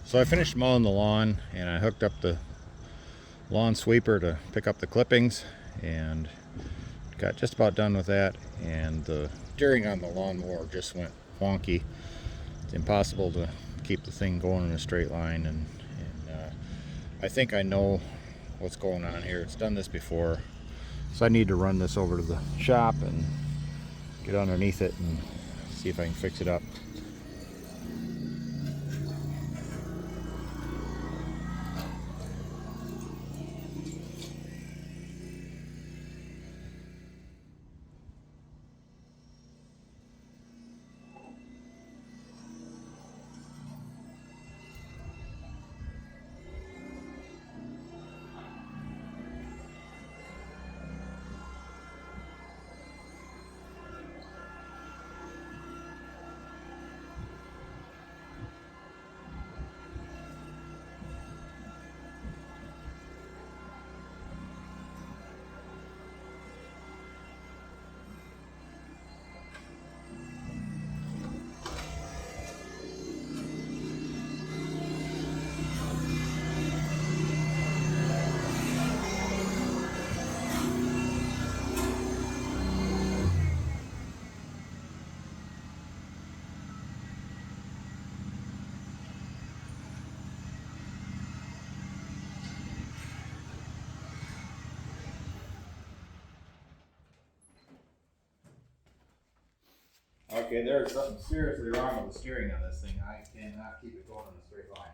So I finished mowing the lawn and I hooked up the lawn sweeper to pick up the clippings and got just about done with that, and the steering on the lawnmower just went wonky. It's impossible to keep the thing going in a straight line, and I think I know what's going on here. It's done this before, so I need to run this over to the shop and get underneath it and see if I can fix it up. Okay, there's something seriously wrong with the steering on this thing. I cannot keep it going in a straight line.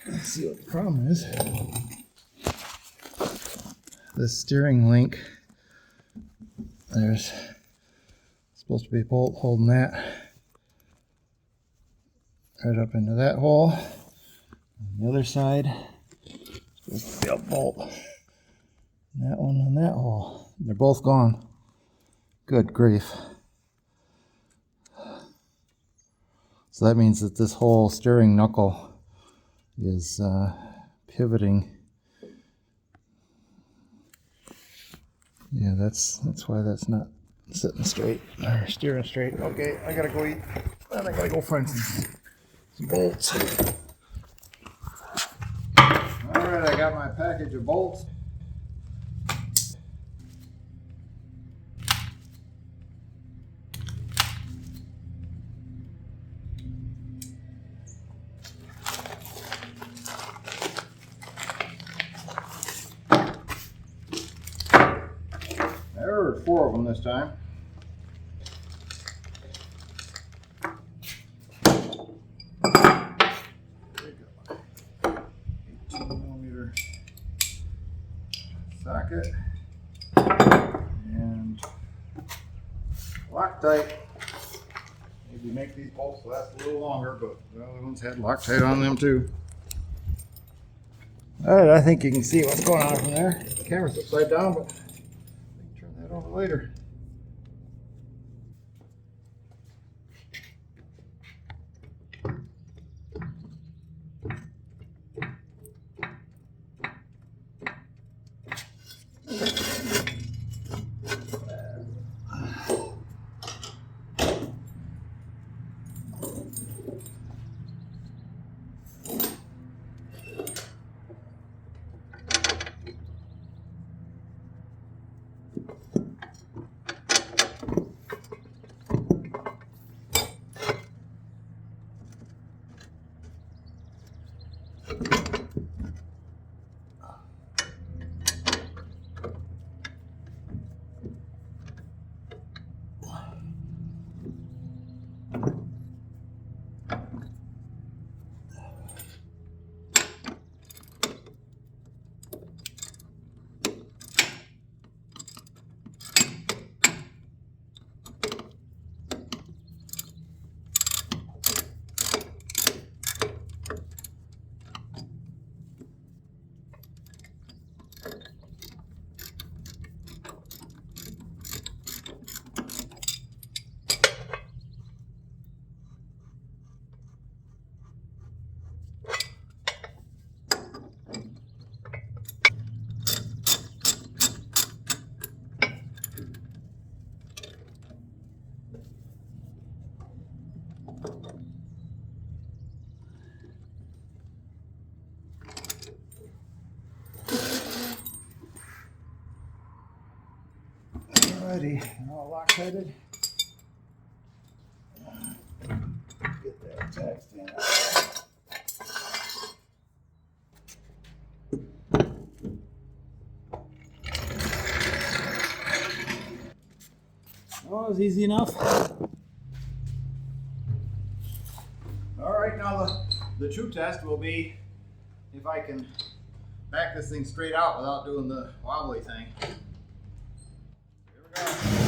Let's see what the problem is. This steering link, there's supposed to be a bolt holding that right up into that hole. On the other side, supposed to be a bolt. That one and that hole. They're both gone. Good grief. So that means that this whole steering knuckle is pivoting. Yeah, that's why that's not sitting straight or steering straight. Okay, I gotta go eat. And I gotta go find some bolts. Alright, I got my package of bolts. There were 4 of them this time. There you go. 18mm socket and Loctite. Maybe make these bolts last a little longer, but the other ones had Loctite on them too. Alright, I think you can see what's going on from there. The camera's upside down, but I can turn that over later. Alrighty, they're all lock-headed. Get that jack stand out. Oh, it was easy enough. Alright, now the true test will be if I can back this thing straight out without doing the wobbly thing. Here we go.